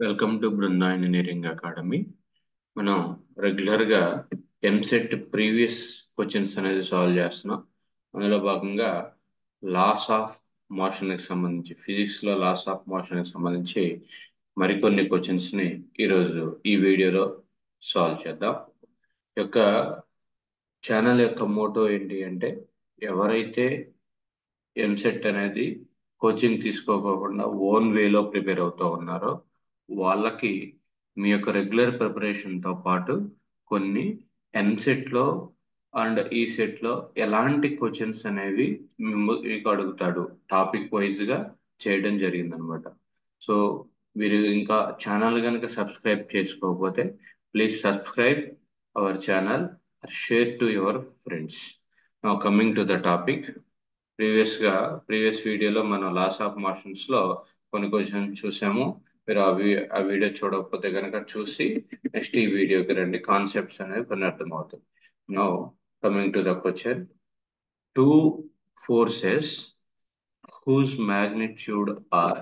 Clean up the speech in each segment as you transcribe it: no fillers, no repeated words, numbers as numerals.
Welcome to Brinda engineering academy. మనం రెగ్యులర్గా EAMCET previous questions అనేది సాల్వ్ చేస్తున్నాం. అందులో భాగంగా లాస్ ఆఫ్ మోషన్కి సంబంధించి ఫిజిక్స్లో లాస్ ఆఫ్ మోషన్కి సంబంధించి మరికొన్ని క్వశ్చన్స్ని ఈరోజు ఈ వీడియోలో సాల్వ్ చేద్దాం. ఈ యొక్క ఛానల్ యొక్క మోటో ఏంటి అంటే, ఎవరైతే ఎంసెట్ అనేది కోచింగ్ తీసుకోకుండా ఓన్ వేలో ప్రిపేర్ అవుతూ ఉన్నారో వాళ్ళకి మీ యొక్క రెగ్యులర్ ప్రిపరేషన్తో పాటు కొన్ని ఎంసెట్లో అండ్ ఈ సెట్లో ఎలాంటి క్వశ్చన్స్ అనేవి మీకు అడుగుతాడు టాపిక్ వైజ్గా చేయడం జరిగిందనమాట. సో మీరు ఇంకా ఛానల్ కనుక సబ్స్క్రైబ్ చేసుకోకపోతే please subscribe our channel, share to your friends. Now coming to the topic. Previous వీడియోలో మనం లాస్ ఆఫ్ మోషన్స్ లో కొన్ని క్వశ్చన్స్ చూసాము. మీరు ఆ వీడియో చూడకపోతే కనుక చూసి నెక్స్ట్ ఈ వీడియోకి రండి, కాన్సెప్ట్స్ అనేవి కొన్ని అర్థమవుతాయి. Now coming to the question, two forces whose magnitude are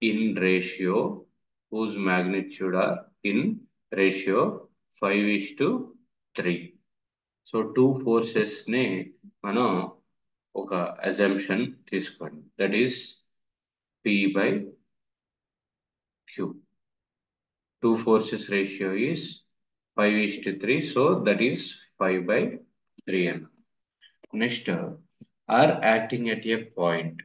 in ratio whose magnitude are in ratio 5:3. So two forces ని మనం ఒక అజంప్షన్ తీసుకోండి, that is P/Q. Two forces ratio is 5:3, so that is 5/3. Next, are acting at a point,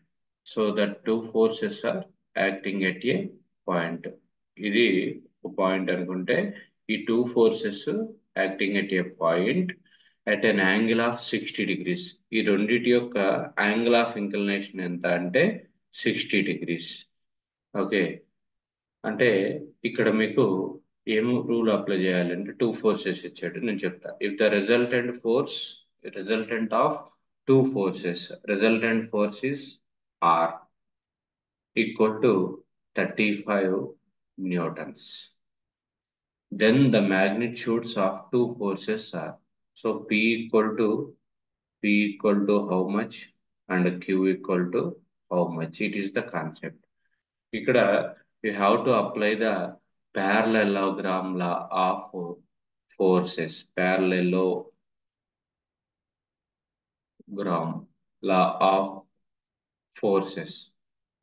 so that two forces are acting at a point. ఇది ఒక point అనుకుంటే ఈ two forces acting at a point at an angle of 60 degrees. ఈ రెండిటి యొక్క angle of inclination ఎంత అంటే 60 degrees. Okay, అంటే ఇక్కడ మీకు ఏం రూల్ అప్లై చేయాలంటే టూ ఫోర్సెస్ ఇచ్చాడు, నేను చెప్తా. If the resultant of two forces, resultant force is or equal to 35 newtons, then the magnitudes of two forces are, so P equal to how much and Q equal to how much. It is the concept. ఇక్కడ you have to apply the parallelogram law of forces. Parallelogram law of forces.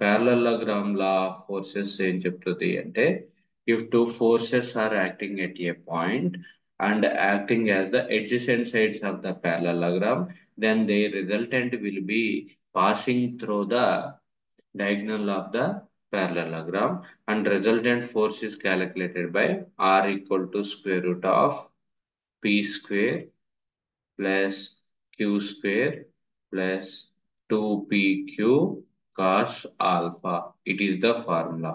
Parallelogram law of forces ఏం చెప్తుంది అంటే, if two forces are acting at a point and acting as the adjacent sides of the parallelogram, then their resultant will be passing through the diagonal of the parallelogram, and resultant force is calculated by R equal to square root of P square plus Q square plus 2PQ cos alpha. It is the formula.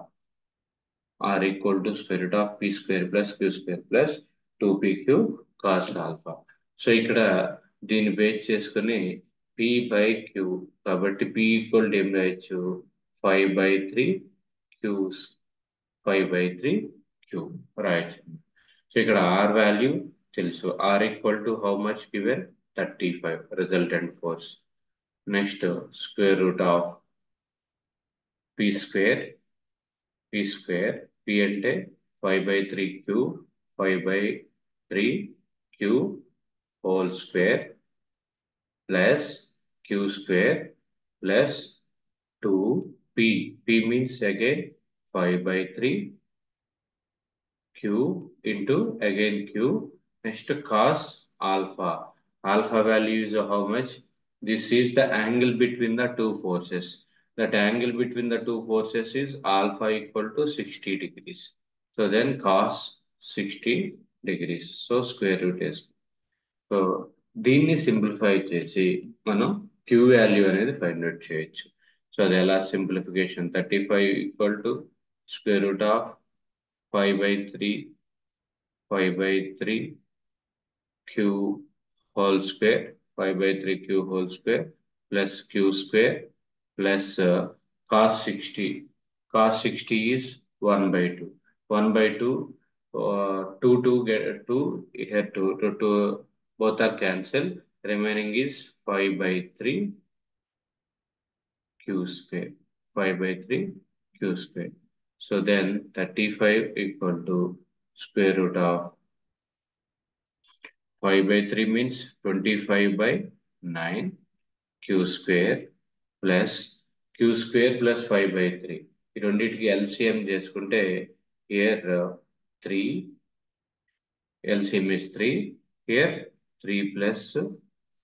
R equal to square root of P square plus Q square plus 2PQ cos alpha. So ఇక్కడ దీన్ని base చేసుకుని P by Q, కాబట్టి P equal to ఏం రాయొచ్చు, 5/3 Q 5/3 Q రాయొచ్చు. So ఇక్కడ R value తెలుసు, R equal to how much given 35 resultant force. Next square root of P square, P అంటే 5/3 Q, 5/3 Q whole square plus Q square plus 2P. P means again 5/3 Q into again Q. Next cos alpha. Alpha value is how much? This is the angle between the two forces. That angle between the two forces is alpha equal to 60 degrees. So then cos 60 degrees. So square root is. So దీన్ని simplify చేసి మనం queue value అనేది find out చేయొచ్చు. So అది ఎలా simplification, 35 equal to square root of 5/3 Q whole square, 5/3 Q whole square plus Q square plus cos 60. Cos 60 is 1/2. 1/2, 2 get 2 here, 2 both are cancelled. Remaining is 5/3 Q square. 5/3 Q square. So then 35 equal to square root of 5 by 3 means 25 by 9 q square plus q square plus 5 by 3. ఈ రెండింటికి LCM చేసుకుంటే here 3 LCM is 3, here 3 plus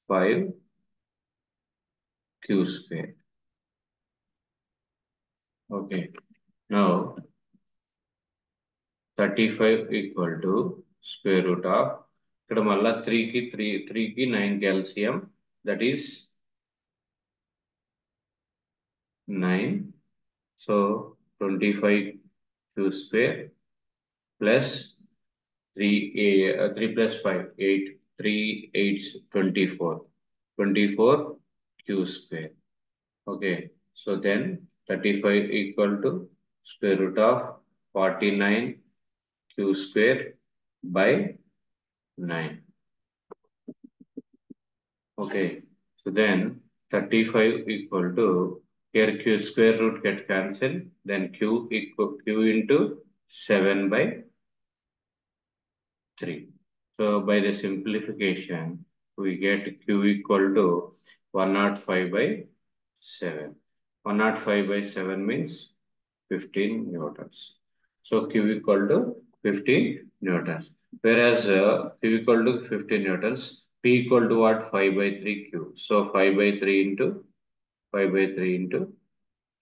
5 q square. Okay, now 35 equal to square root of ఇక్కడ మళ్ళా 3కి 9కి LCM, that is 9. So 25 q square plus 3 plus 5 8, 3 8 24 24 q square. Okay, so then 35 equal to square root of 49 q square by 9. Okay, so then 35 equal to, here q square root get cancelled, then q into 7 by 3. So by the simplification, we get q equal to 105 by 7. 105 by 7 means 15 newtons. So q equal to 15 newtons. Whereas q equal to 15 newtons, p equal to what? 5 by 3 q. So 5 by 3 into 5 by 3 into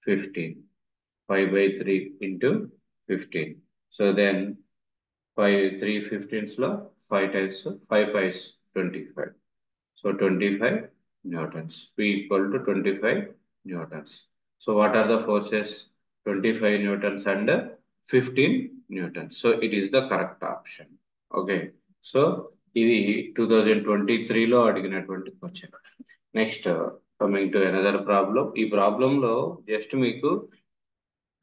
15. 5 by 3 into 15. So then 5 3 15s lo 5 times 5 5 is 25. So 25 newtons. P equal to 25 newtons. So what are the forces? 25 newtons and 15 newtons. So it is the correct option. Okay. So ఇది 2023లో అడిగినటువంటి question. Next coming to another problem. ఈ ప్రాబ్లంలో just మీకు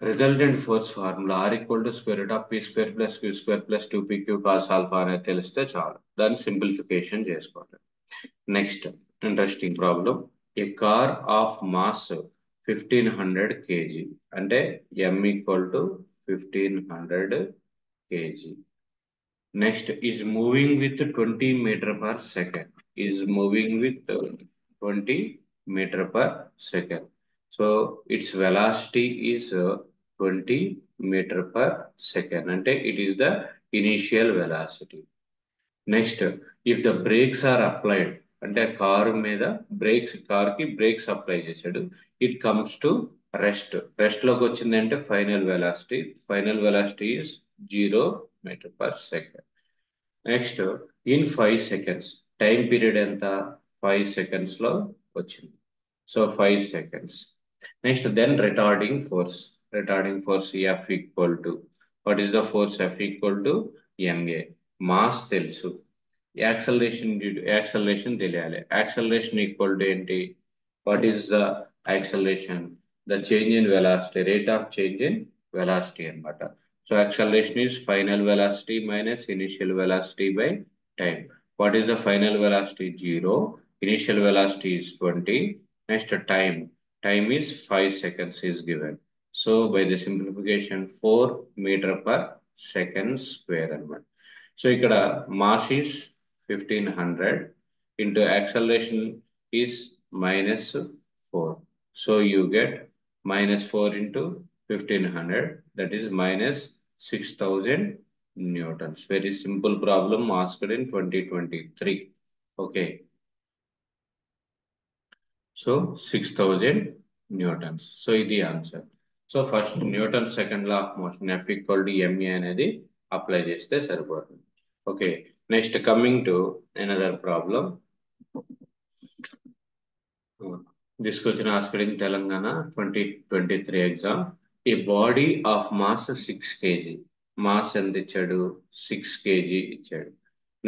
resultant force formula R equal to square root of p square plus q square plus 2pq cos alpha అనేది తెలిస్తే చాలు. దాన్ని simplification చేసుకోవాలి. Next interesting problem. A car of mass 1500 kg అంటే m equal to 1500 kg. Next is moving with 20 meter per second. Is moving with 20 meter per second. So its velocity is 20 meter per second. And it is the initial velocity. Next, if the brakes are applied, అంటే car మీద కార్కి brakes apply చేశాడు, it comes to rest లోకి వచ్చిందంటే final velocity is 0 meter per second. Next in 5 seconds time period ఎంత? 5 seconds లో వచ్చింది. So 5 seconds. Next then retarding force F equal to, what is the force? F equal to ma. Mass తెలుసు, acceleration తెలియాలి. Acceleration equal to ఏంటి? What is the acceleration? The change in velocity, rate of change in velocity అన్నమాట. So acceleration is final velocity minus initial velocity by time. What is the final velocity? 0. Initial velocity is 20. Next time is 5 seconds is given. So by the simplification 4 meter per second square అన్నమాట. So ఇక్కడ mass is 1500 into acceleration is -4. So you get -4 into 1500, that is -6000 newtons. Very simple problem asked in 2023. Okay. So 6000 newtons. So is the answer. So first Newton second law of motion F equal to ma అనేది apply చేస్తే సరిపోతుంది. Okay, next coming to another problem. This question asked in Telangana 2023 exam. A body of mass 6 kg. Mass ఎంత ఇచ్చాడు? 6 kg ఇచ్చాడు.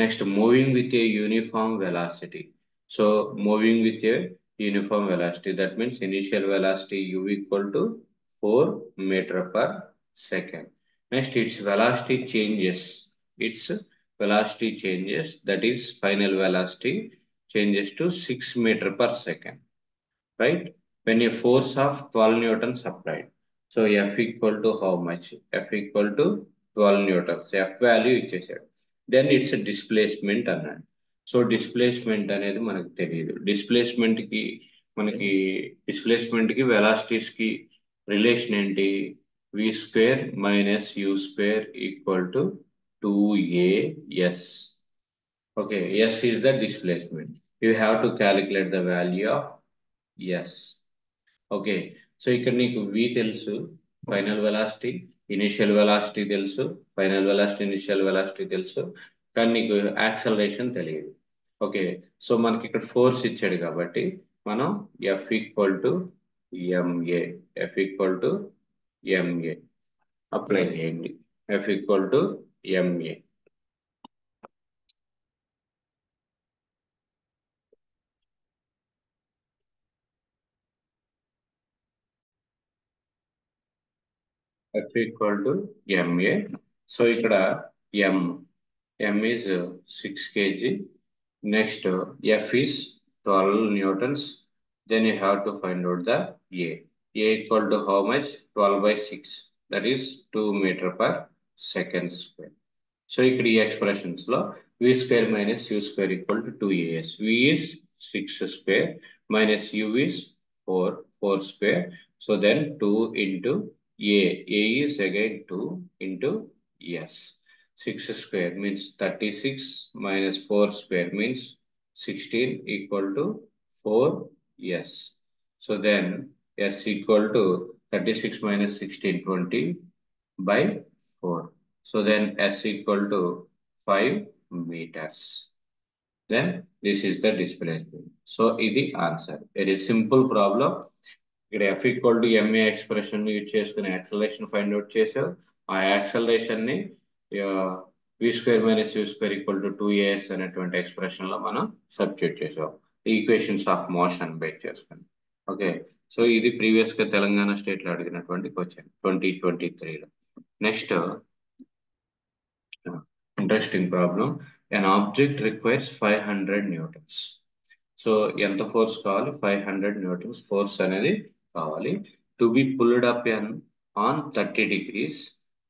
Next, moving with a uniform velocity. So moving with a uniform velocity, that means initial velocity u equal to 4 meter per second. Next, its velocity changes. That is final velocity changes to 6 meter per second, right? When a force of 12 newtons applied. So F equal to how much? F equal to 12 newtons. F value ఇచ్చేసాడు. Then it's displacement అన్నాడు. So displacement అనేది మనకు తెలియదు. Displacement కి velocities కి relation ఏంటి? V square minus u square equal to 2as. Okay, s is the displacement. You have to calculate the value of s. Okay, so ఇక్కడ నీకు v తెలుసు, ఫైనల్ వెలాసిటీ, ఇనిషియల్ వెలాసిటీ తెలుసు, final velocity, initial velocity తెలుసు, కానీ నీకు acceleration తెలియదు. Okay, so మనకి ఇక్కడ ఫోర్స్ ఇచ్చాడు కాబట్టి మనం F equal to m a, F equal to m a apply చేయండి. F equal to m a. F equal to m a. So ఇక్కడ m m is 6 kg. Next, F is 12 newtons. Then you have to find out the A. A equal to how much? 12 by 6. That is 2 meter per second square. So ఇక్కడ ఈ expressions లో v square minus u square equal to 2as. v is 6 square minus u is 4 square. So then 2 into a. A is again 2 into s. 6 square means 36 minus 4 square means 16 equal to 4s. So then s equal to 36 minus 16, 20 by 4. So then s equal to 5 meters. Then this is the displacement. So is the answer. It is simple problem. ఇక్కడ F equal to m a expression use చేసుకుని acceleration find out చేసావు. ఆ acceleration ని v square minus u square equal to 2as అనేటువంటి expression లో మనం substitute చేసాం. Equations of motion base చేసుకుని. ఓకే, సో ఇది ప్రీవియస్ గా తెలంగాణ స్టేట్ లో అడిగినటువంటి క్వశ్చన్ 2023లో. Next interesting problem. an object requires 500 newtons. So ఎంత ఫోర్స్ కావాలి? 500 న్యూటన్స్ ఫోర్స్ అనేది కావాలి. To be pulled up on 30 degrees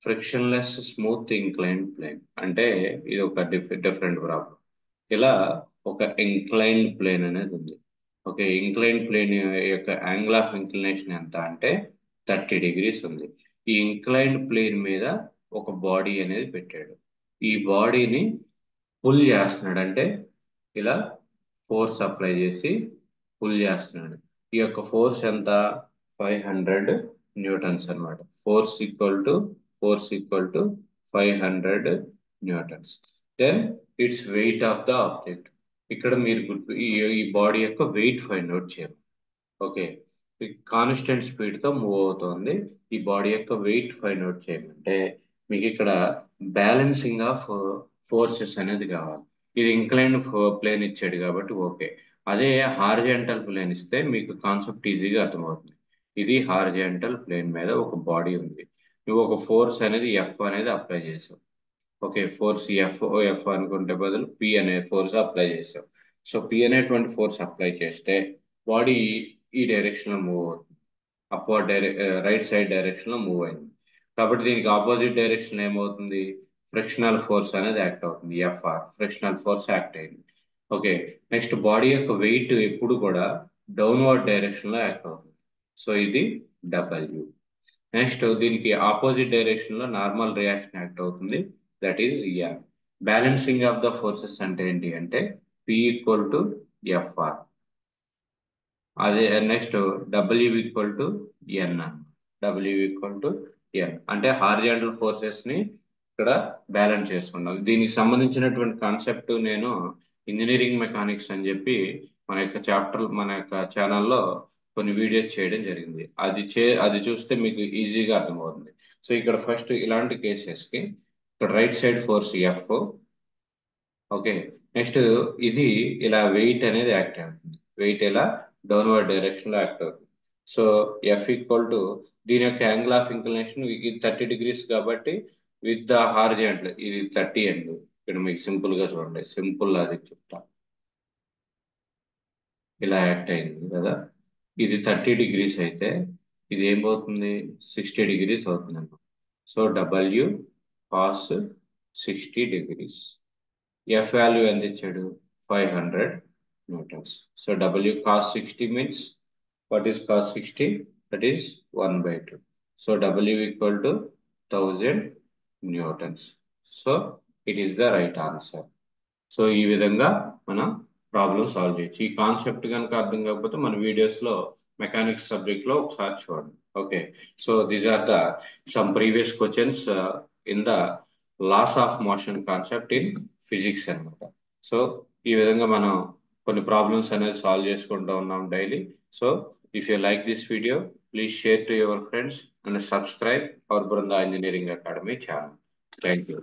frictionless smooth incline plane. అంటే ఇది ఒక డిఫరెంట్ ప్రాబ్లం. ఇలా ఒక ఇంక్లైన్డ్ ప్లేన్ అనేది ఉంది. ఓకే, ఇంక్లైన్డ్ ప్లేన్ యొక్క యాంగిల్ ఆఫ్ ఇంక్లినేషన్ ఎంత అంటే 30 degrees ఉంది. ఈ ఇంక్లైన్డ్ ప్లేన్ మీద ఒక బాడీ అనేది పెట్టాడు. ఈ బాడీని పుల్ చేస్తున్నాడు. అంటే ఇలా ఫోర్స్ అప్లై చేసి పుల్ చేస్తున్నాడు. ఈ యొక్క ఫోర్స్ ఎంత? 500 న్యూటన్స్ అన్నమాట. Force equal to 500 newtons. Then it's weight of the object. ఇక్కడ మీరు ఈ బాడీ యొక్క వెయిట్ ఫైండ్ అవుట్ చేయాలి. ఓకే, కాన్స్టెంట్ స్పీడ్ తో మూవ్ అవుతోంది. ఈ బాడీ యొక్క వెయిట్ ఫైండ్ అవుట్ చేయమంటే మీకు ఇక్కడ బ్యాలెన్సింగ్ ఆఫ్ ఫోర్సెస్ అనేది కావాలి. ఇది ఇంక్లైన్డ్ ప్లేన్ ఇచ్చాడు కాబట్టి ఓకే. అదే హారిజాంటల్ ప్లేన్ ఇస్తే మీకు కాన్సెప్ట్ ఈజీగా అర్థమవుతుంది. ఇది హారిజాంటల్ ప్లేన్ మీద ఒక బాడీ ఉంది. నువ్వు ఒక ఫోర్స్ అనేది ఎఫ్ అనేది అప్లై చేసావు. ఓకే, ఫోర్స్ ఎఫ్ అనుకుంటే బదులు పి అనే ఫోర్స్ అప్లై చేసావు. సో పి అనేటువంటి ఫోర్స్ అప్లై చేస్తే బాడీ ఈ డైరెక్షన్ లో మూవ్ అవుతుంది. అప్వర్డ్ రైట్ సైడ్ డైరెక్షన్ లో మూవ్ అయింది. కాబట్టి దీనికి ఆపోజిట్ డైరెక్షన్ ఏమవుతుంది? ఫ్రిక్షనల్ ఫోర్స్ అనేది యాక్ట్ అవుతుంది. ఎఫ్ఆర్ ఫ్రిక్షనల్ ఫోర్స్ యాక్ట్ అయింది. ఓకే, నెక్స్ట్ బాడీ యొక్క వెయిట్ ఎప్పుడు కూడా డౌన్వర్డ్ డైరెక్షన్ లో యాక్ట్ అవుతుంది. సో ఇది డబ్ల్యూ. నెక్స్ట్ దీనికి ఆపోజిట్ డైరెక్షన్ లో నార్మల్ రియాక్షన్ యాక్ట్ అవుతుంది. That is N. Balancing of the forces అంటే ఏంటి అంటే పి ఈక్వల్ టు ఎఫ్ఆర్. అదే next W equal to N. W equal to N అంటే హారిజాంటల్ ఫోర్సెస్ ని ఇక్కడ బ్యాలెన్స్ చేసుకున్నాం. దీనికి సంబంధించినటువంటి కాన్సెప్ట్ నేను ఇంజనీరింగ్ మెకానిక్స్ అని చెప్పి మన యొక్క ఛానల్లో కొన్ని వీడియోస్ చేయడం జరిగింది. అది చూస్తే మీకు ఈజీగా అర్థమవుతుంది. సో ఇక్కడ ఫస్ట్ ఇలాంటి కేసెస్ కి ఇక్కడ right side force F. Okay, next ఇది ఇలా వెయిట్ అనేది యాక్ట్ అవుతుంది. వెయిట్ ఇలా డౌన్వర్డ్ డైరెక్షన్ లో యాక్ట్ అవుతుంది. సో ఎఫ్ ఈక్వల్ టు దీని యొక్క యాంగిల్ ఆఫ్ ఇంక్లినేషన్ ఇది 30 degrees కాబట్టి విత్ ద హారిజాంటల్ ఇది 30 అండి. ఇక్కడ మీకు సింపుల్ గా చూడండి, సింపుల్ అది చెప్తా. ఇలా యాక్ట్ అయింది కదా. ఇది 30 degrees అయితే ఇది ఏమవుతుంది 60 degrees అవుతుంది అన్నమాట. So W cos 60 degrees. F value ఎంత ఇచ్చాడు 500 newtons. So W cos 60 means what is cos 60? That is 1/2. So W equal to 1000 newtons. So it is the right answer. So ఈ విధంగా మనం ప్రాబ్లం సాల్వ్ చేయొచ్చు. ఈ concept కనుక అర్థం కాకపోతే మన వీడియోస్లో మెకానిక్స్ సబ్జెక్ట్లో ఒకసారి చూడండి. Okay, so these are the some previous questions in the laws of motion concept in physics అన్నమాట. సో ఈ విధంగా మనం కొన్ని ప్రాబ్లమ్స్ అనేది సాల్వ్ చేసుకుంటూ ఉన్నాం daily. So if you like this video, please share to your friends and subscribe our Brinda engineering academy channel. Thank you.